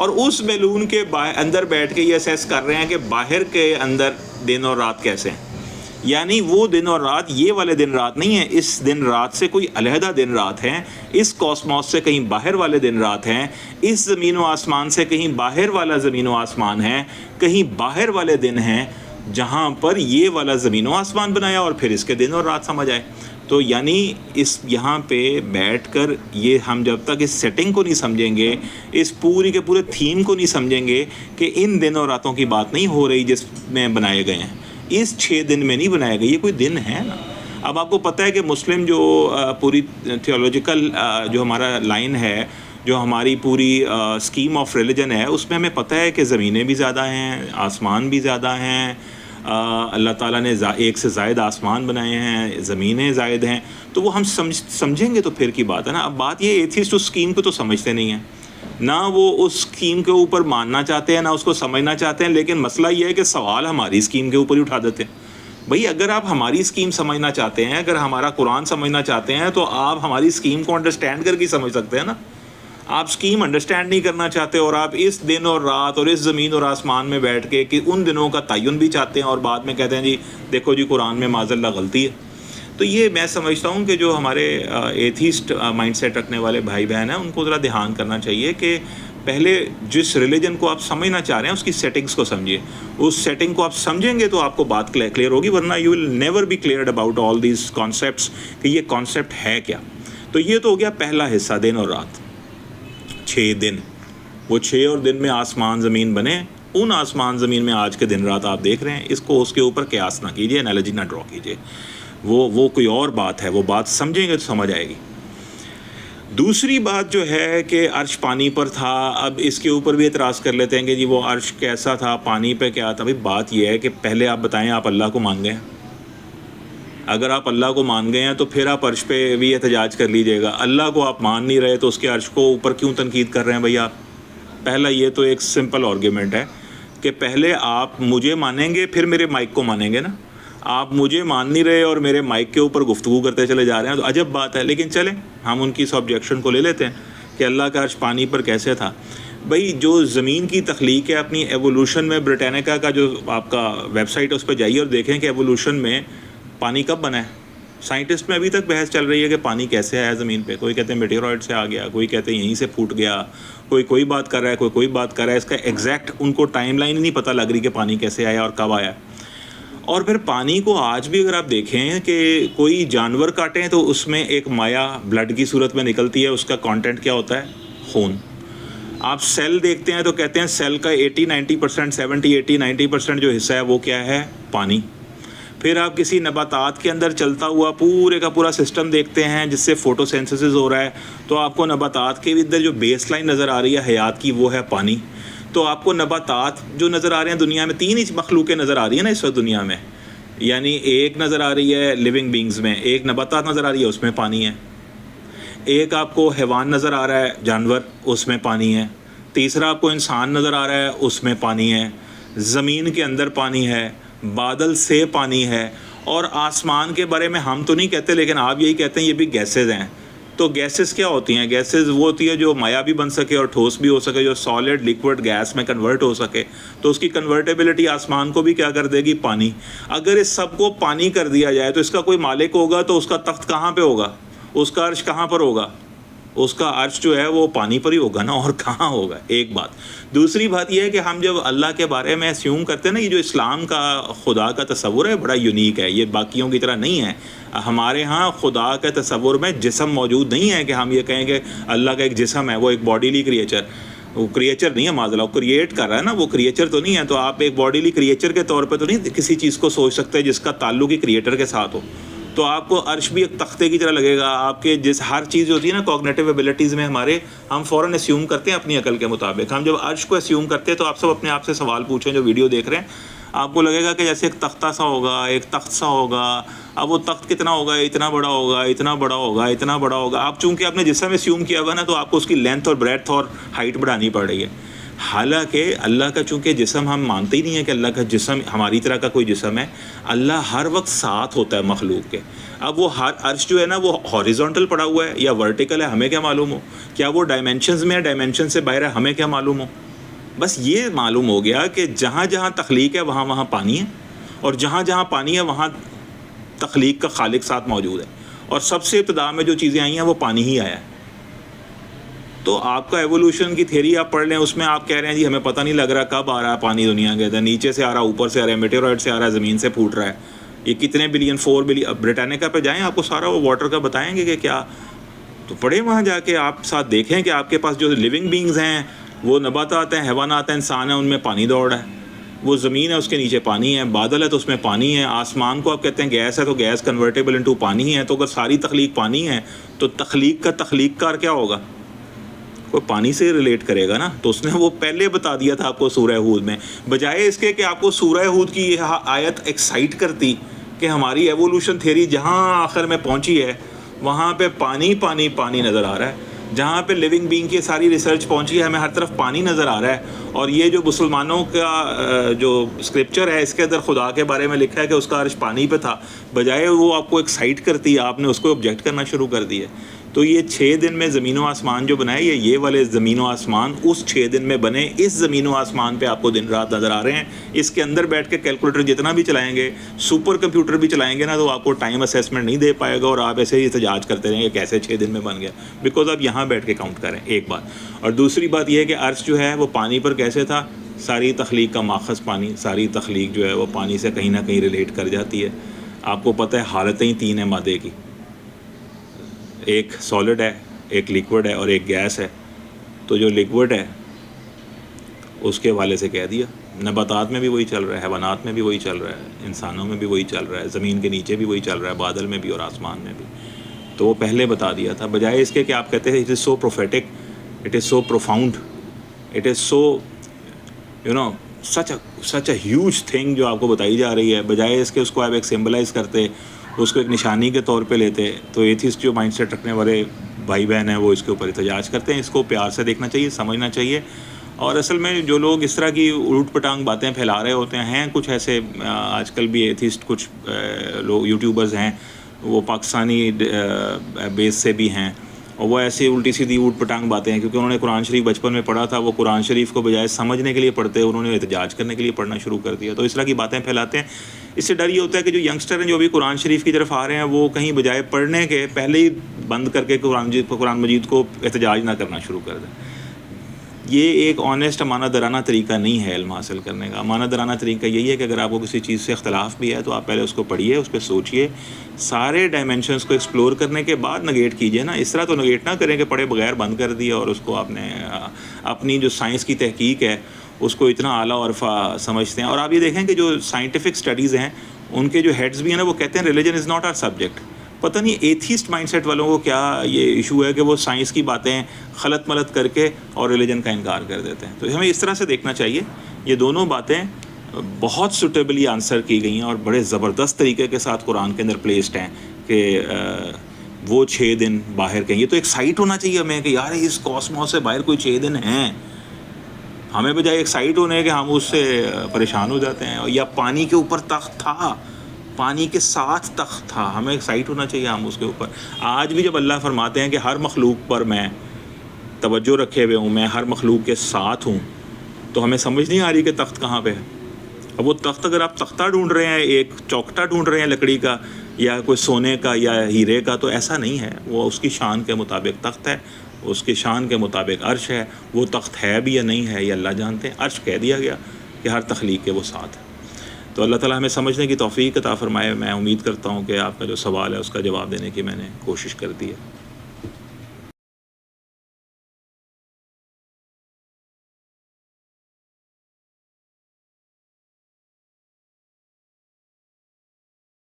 اور اس بیلون کے اندر بیٹھ کے یہ اسیس کر رہے ہیں کہ باہر کے اندر دن اور رات کیسے ہیں. یعنی وہ دن اور رات یہ والے دن رات نہیں ہیں, اس دن رات سے کوئی علیحدہ دن رات ہیں, اس کاسموس سے کہیں باہر والے دن رات ہیں, اس زمین و آسمان سے کہیں باہر والا زمین و آسمان ہے, کہیں باہر والے دن ہیں جہاں پر یہ والا زمین و آسمان بنایا اور پھر اس کے دن اور رات سمجھ آئے. تو یعنی اس یہاں پہ بیٹھ کر یہ ہم جب تک اس سیٹنگ کو نہیں سمجھیں گے, اس پوری کے پورے تھیم کو نہیں سمجھیں گے کہ ان دن اور راتوں کی بات نہیں ہو رہی جس میں بنائے گئے ہیں, اس 6 دن میں نہیں بنائے گئے, یہ کوئی دن ہے نا. اب آپ کو پتہ ہے کہ مسلم جو پوری تھیولوجیکل جو ہمارا لائن ہے, جو ہماری پوری اسکیم آف ریلیجن ہے, اس میں ہمیں پتہ ہے کہ زمینیں بھی زیادہ ہیں, آسمان بھی زیادہ ہیں, اللہ تعالیٰ نے ایک سے زائد آسمان بنائے ہیں, زمینیں زائد ہیں. تو وہ ہم سمجھیں گے تو پھر کی بات ہے نا. اب بات یہ ایتھیسٹ اس اسکیم کو تو سمجھتے نہیں ہیں, نہ وہ اس اسکیم کے اوپر ماننا چاہتے ہیں, نہ اس کو سمجھنا چاہتے ہیں. لیکن مسئلہ یہ ہے کہ سوال ہماری اسکیم کے اوپر ہی اٹھا دیتے ہیں. بھئی اگر آپ ہماری اسکیم سمجھنا چاہتے ہیں, اگر ہمارا قرآن سمجھنا چاہتے ہیں, تو آپ ہماری اسکیم کو انڈرسٹینڈ کر کے سمجھ سکتے ہیں نا. آپ اسکیم انڈرسٹینڈ نہیں کرنا چاہتے اور آپ اس دن اور رات اور اس زمین اور آسمان میں بیٹھ کے کہ ان دنوں کا تعین بھی چاہتے ہیں اور بعد میں کہتے ہیں جی دیکھو جی قرآن میں معاذ اللہ غلطی ہے. تو یہ میں سمجھتا ہوں کہ جو ہمارے ایتھیسٹ مائنڈ سیٹ رکھنے والے بھائی بہن ہیں, ان کو ذرا دھیان کرنا چاہیے کہ پہلے جس ریلیجن کو آپ سمجھنا چاہ رہے ہیں اس کی سیٹنگز کو سمجھیے. اس سیٹنگ کو آپ سمجھیں گے تو آپ کو بات کلیئر ہوگی, ورنہ you will never be cleared about all these concepts کہ یہ کانسیپٹ ہے کیا. تو یہ تو ہو گیا پہلا حصہ, دن اور رات, 6 دن. وہ 6 اور دن میں آسمان زمین بنے, ان آسمان زمین میں آج کے دن رات آپ دیکھ رہے ہیں. اس کو اس کے اوپر قیاس نہ کیجیے, انالوجی نہ ڈرا کیجیے. وہ کوئی اور بات ہے, وہ بات سمجھیں گے تو سمجھ آئے گی. دوسری بات جو ہے کہ عرش پانی پر تھا. اب اس کے اوپر بھی اعتراض کر لیتے ہیں کہ جی وہ عرش کیسا تھا, پانی پہ کیا تھا. بھائی بات یہ ہے کہ پہلے آپ بتائیں آپ اللہ کو مان گئے ہیں. اگر آپ اللہ کو مان گئے ہیں تو پھر آپ عرش پہ بھی احتجاج کر لیجئے گا. اللہ کو آپ مان نہیں رہے تو اس کے عرش کو اوپر کیوں تنقید کر رہے ہیں بھائی آپ. پہلا یہ تو ایک سمپل آرگیومنٹ ہے کہ پہلے آپ مجھے مانیں گے پھر میرے مائک کو مانیں گے نا. آپ مجھے مان نہیں رہے اور میرے مائک کے اوپر گفتگو کرتے چلے جا رہے ہیں, تو عجب بات ہے. لیکن چلیں ہم ان کی اس آبجیکشن کو لے لیتے ہیں کہ اللہ کا عرش پانی پر کیسے تھا. بھائی جو زمین کی تخلیق ہے اپنی ایوولوشن میں, برٹینیکا کا جو آپ کا ویب سائٹ ہے اس پہ جائیے اور دیکھیں کہ ایوولوشن میں پانی کب بنا ہے. سائنٹسٹ میں ابھی تک بحث چل رہی ہے کہ پانی کیسے آیا زمین پہ. کوئی کہتے ہیں میٹیورائڈ سے آ گیا, کوئی کہتے ہیں یہیں سے پھوٹ گیا, کوئی بات کر رہا ہے, کوئی بات کر رہا ہے. اس کا ایگزیکٹ ان کو ٹائم لائن ہی نہیں پتہ لگ رہی کہ پانی کیسے آیا اور کب آیا. اور پھر پانی کو آج بھی اگر آپ دیکھیں کہ کوئی جانور کاٹیں تو اس میں ایک مایا بلڈ کی صورت میں نکلتی ہے, اس کا کانٹینٹ کیا ہوتا ہے, خون. آپ سیل دیکھتے ہیں تو کہتے ہیں سیل کا 80-90%, 70-80-90% جو حصہ ہے وہ کیا ہے, پانی. پھر آپ کسی نباتات کے اندر چلتا ہوا پورے کا پورا سسٹم دیکھتے ہیں جس سے فوٹو سینتھسس ہو رہا ہے, تو آپ کو نباتات کے اندر جو بیس لائن نظر آ رہی ہے حیات کی, وہ ہے پانی. تو آپ کو نباتات جو نظر آ رہے ہیں دنیا میں, 3 ہی مخلوقیں نظر آ رہی ہیں نا اس وقت دنیا میں. یعنی ایک نظر آ رہی ہے لیونگ بینگز میں, ایک نباتات نظر آ رہی ہے اس میں پانی ہے, ایک آپ کو حیوان نظر آ رہا ہے جانور, اس میں پانی ہے, تیسرا آپ کو انسان نظر آ رہا ہے اس میں پانی ہے, زمین کے اندر پانی ہے, بادل سے پانی ہے. اور آسمان کے بارے میں ہم تو نہیں کہتے لیکن آپ یہی کہتے ہیں یہ بھی گیسز ہیں. تو گیسز کیا ہوتی ہیں, گیسز وہ ہوتی ہے جو مایا بھی بن سکے اور ٹھوس بھی ہو سکے, جو سالڈ لیکوڈ گیس میں کنورٹ ہو سکے. تو اس کی کنورٹیبلٹی آسمان کو بھی کیا کر دے گی, پانی. اگر اس سب کو پانی کر دیا جائے تو اس کا کوئی مالک ہوگا تو اس کا تخت کہاں پہ ہوگا, اس کا عرش کہاں پر ہوگا. اس کا عرش جو ہے وہ پانی پر ہی ہوگا نا, اور کہاں ہوگا. ایک بات. دوسری بات یہ ہے کہ ہم جب اللہ کے بارے میں اسیوم کرتے ہیں نا, یہ جو اسلام کا خدا کا تصور ہے بڑا یونیک ہے, یہ باقیوں کی طرح نہیں ہے. ہمارے ہاں خدا کے تصور میں جسم موجود نہیں ہے کہ ہم یہ کہیں کہ اللہ کا ایک جسم ہے, وہ ایک باڈیلی کریچر. وہ کریچر نہیں ہے معاذ اللہ, وہ کریٹ کر رہا ہے نا, وہ کریچر تو نہیں ہے. تو آپ ایک باڈیلی کریچر کے طور پہ تو نہیں کسی چیز کو سوچ سکتے جس کا تعلق ہی کریٹر کے ساتھ ہو. تو آپ کو عرش بھی ایک تختے کی طرح لگے گا. آپ کے جس ہر چیز ہوتی ہے نا کوگنیٹیو ایبلٹیز میں ہمارے, ہم فوراً اسیوم کرتے ہیں اپنی عقل کے مطابق. ہم جب عرش کو اسیوم کرتے ہیں تو آپ سب اپنے آپ سے سوال پوچھیں جو ویڈیو دیکھ رہے ہیں, آپ کو لگے گا کہ جیسے ایک تختہ سا ہوگا, ایک تخت سا ہوگا. اب وہ تخت کتنا ہوگا, اتنا بڑا ہوگا, اتنا بڑا ہوگا, اتنا بڑا ہوگا. آپ چونکہ آپ نے جسم اسیوم کیا ہوا نا, تو آپ کو اس کی لینتھ اور بریتھ اور ہائٹ بڑھانی پڑ رہی ہے. حالانکہ اللہ کا چونکہ جسم ہم مانتے ہی نہیں ہیں کہ اللہ کا جسم ہماری طرح کا کوئی جسم ہے. اللہ ہر وقت ساتھ ہوتا ہے مخلوق کے. اب وہ ہر عرش جو ہے نا وہ ہاریزونٹل پڑا ہوا ہے یا ورٹیکل ہے, ہمیں کیا معلوم ہو. کیا وہ ڈائمینشنز میں ہے, ڈائمینشن سے باہر ہے, ہمیں کیا معلوم ہو. بس یہ معلوم ہو گیا کہ جہاں جہاں تخلیق ہے وہاں وہاں پانی ہے، اور جہاں جہاں پانی ہے وہاں تخلیق کا خالق ساتھ موجود ہے، اور سب سے ابتدا میں جو چیزیں آئی ہیں وہ پانی ہی آیا ہے۔ تو آپ کا ایوولوشن کی تھیری آپ پڑھ لیں، اس میں آپ کہہ رہے ہیں جی ہمیں پتہ نہیں لگ رہا کب آ رہا ہے پانی دنیا کے اندر، نیچے سے آ رہا ہے، اوپر سے آ رہا ہے، میٹیورائٹ سے آ رہا ہے، زمین سے پھوٹ رہا ہے، یہ کتنے بلین، 4 بلین، برٹانیکا پہ جائیں آپ کو سارا وہ واٹر کا بتائیں گے کہ کیا، تو پڑھیں وہاں جا کے، آپ ساتھ دیکھیں کہ آپ کے پاس جو لیونگ بینگز ہیں، وہ نباتات ہیں، حیوانات ہیں، انسان ہیں، ان میں پانی دوڑ رہا ہے، وہ زمین ہے اس کے نیچے پانی ہے، بادل ہے تو اس میں پانی ہے، آسمان کو آپ کہتے ہیں گیس ہے تو گیس کنورٹیبل انٹو پانی ہے، تو اگر ساری تخلیق پانی ہے تو تخلیق کا تخلیق کار کیا ہوگا؟ کوئی پانی سے ریلیٹ کرے گا نا، تو اس نے وہ پہلے بتا دیا تھا آپ کو سورہ ہود میں، بجائے اس کے کہ آپ کو سورہ ہود کی یہ آیت ایکسائٹ کرتی کہ ہماری ایوولوشن تھیری جہاں آخر میں پہنچی ہے وہاں پہ پانی پانی پانی نظر آ رہا ہے، جہاں پہ لیونگ بینگ کی ساری ریسرچ پہنچی ہے ہمیں ہر طرف پانی نظر آ رہا ہے، اور یہ جو مسلمانوں کا جو اسکرپچر ہے اس کے اندر خدا کے بارے میں لکھا ہے کہ اس کا عرش پانی پہ تھا، بجائے وہ آپ کو ایکسائٹ کرتی ہے آپ نے اس کو آبجیکٹ کرنا شروع کر دیا۔ تو یہ 6 دن میں زمین و آسمان جو بنائے، یہ والے زمین و آسمان اس 6 دن میں بنے، اس زمین و آسمان پہ آپ کو دن رات نظر آ رہے ہیں، اس کے اندر بیٹھ کے کیلکولیٹر جتنا بھی چلائیں گے، سپر کمپیوٹر بھی چلائیں گے نا، تو آپ کو ٹائم اسیسمنٹ نہیں دے پائے گا، اور آپ ایسے ہی احتجاج کرتے رہیں گے کیسے 6 دن میں بن گیا، بیکاز آپ یہاں بیٹھ کے کاؤنٹ کریں، ایک بات۔ اور دوسری بات یہ ہے کہ عرش جو ہے وہ پانی پر کیسے تھا، ساری تخلیق کا ماخذ پانی، ساری تخلیق جو ہے وہ پانی سے کہیں نہ کہیں ریلیٹ کر جاتی ہے۔ آپ کو پتہ ہے حالتیں 3 ہیں مادے کی، ایک سالڈ ہے، ایک لیکوڈ ہے، اور ایک گیس ہے۔ تو جو لیکوڈ ہے اس کے حوالے سے کہہ دیا، نباتات میں بھی وہی چل رہا ہے، حیوانات میں بھی وہی چل رہا ہے، انسانوں میں بھی وہی چل رہا ہے، زمین کے نیچے بھی وہی چل رہا ہے، بادل میں بھی اور آسمان میں بھی، تو وہ پہلے بتا دیا تھا، بجائے اس کے کہ آپ کہتے ہیں it is so prophetic, it is so profound, it is so such a huge thing جو آپ کو بتائی جا رہی ہے، بجائے اس کے اس کو آپ ایک سمبلائز کرتے، اس کو ایک نشانی کے طور پہ لیتے، تو ایتھسٹ جو مائنڈ سیٹ رکھنے والے بھائی بہن ہیں وہ اس کے اوپر احتجاج کرتے ہیں۔ اس کو پیار سے دیکھنا چاہیے، سمجھنا چاہیے، اور اصل میں جو لوگ اس طرح کی الٹ پٹانگ باتیں پھیلا رہے ہوتے ہیں کچھ ایسے آج کل بھی ایتھسٹ کچھ لوگ یوٹیوبرز ہیں، وہ پاکستانی بیس سے بھی ہیں، اور وہ ایسی الٹی سیدھی اوٹ پٹانگ باتیں ہیں، کیونکہ انہوں نے قرآن شریف بچپن میں پڑھا تھا، وہ قرآن شریف کو بجائے سمجھنے کے لیے پڑھتے انہوں نے احتجاج کرنے کے لیے پڑھنا شروع کر دیا، تو اس طرح کی باتیں پھیلاتے ہیں۔ اس سے ڈر یہ ہوتا ہے کہ جو ینگسٹر ہیں جو بھی قرآن شریف کی طرف آ رہے ہیں، وہ کہیں بجائے پڑھنے کے پہلے ہی بند کر کے قرآن مجید کو احتجاج نہ کرنا شروع کر دیں۔ یہ ایک آنیسٹ امانت دارانہ طریقہ نہیں ہے علم حاصل کرنے کا۔ امانت دارانہ طریقہ یہی ہے کہ اگر آپ کو کسی چیز سے اختلاف بھی ہے تو آپ پہلے اس کو پڑھیے، اس پہ سوچئے، سارے ڈائمینشنس کو ایکسپلور کرنے کے بعد نگیٹ کیجئے نا۔ اس طرح تو نگیٹ نہ کریں کہ پڑھے بغیر بند کر دیا اور اس کو آپ نے اپنی جو سائنس کی تحقیق ہے اس کو اتنا اعلیٰ و عرفہ سمجھتے ہیں۔ اور آپ یہ دیکھیں کہ جو سائنٹیفک اسٹڈیز ہیں ان کے جو ہیڈز بھی ہیں نا، وہ کہتے ہیں religion is not our subject. پتہ نہیں ایتھیسٹ مائنڈ سیٹ والوں کو کیا یہ ایشو ہے کہ وہ سائنس کی باتیں خلط ملط کر کے اور ریلیجن کا انکار کر دیتے ہیں۔ تو ہمیں اس طرح سے دیکھنا چاہیے۔ یہ دونوں باتیں بہت سوٹیبلی آنسر کی گئی ہیں اور بڑے زبردست طریقے کے ساتھ قرآن کے اندر پلیسڈ ہیں کہ وہ 6 دن باہر کہیں، یہ تو ایکسائٹ ہونا چاہیے ہمیں کہ یار اس کاسموس سے باہر کوئی 6 دن ہیں، ہمیں بجائے ایکسائٹ ہونے کہ ہم اس سے پریشان ہو جاتے ہیں۔ یا پانی کے اوپر تخت تھا، پانی کے ساتھ تخت تھا، ہمیں ایکسائٹ ہونا چاہیے ہم اس کے اوپر۔ آج بھی جب اللہ فرماتے ہیں کہ ہر مخلوق پر میں توجہ رکھے ہوئے ہوں، میں ہر مخلوق کے ساتھ ہوں، تو ہمیں سمجھ نہیں آ رہی کہ تخت کہاں پہ ہے۔ اب وہ تخت اگر آپ تختہ ڈھونڈ رہے ہیں، ایک چوکٹا ڈھونڈ رہے ہیں لکڑی کا یا کوئی سونے کا یا ہیرے کا، تو ایسا نہیں ہے۔ وہ اس کی شان کے مطابق تخت ہے، اس کی شان کے مطابق عرش ہے۔ وہ تخت ہے بھی یا نہیں ہے یہ اللہ جانتے ہیں۔ عرش کہہ دیا گیا کہ ہر تخلیق کے وہ ساتھ ہے۔ تو اللہ تعالیٰ ہمیں سمجھنے کی توفیق عطا فرمائے۔ میں امید کرتا ہوں کہ آپ کا جو سوال ہے اس کا جواب دینے کی میں نے کوشش کر دی ہے۔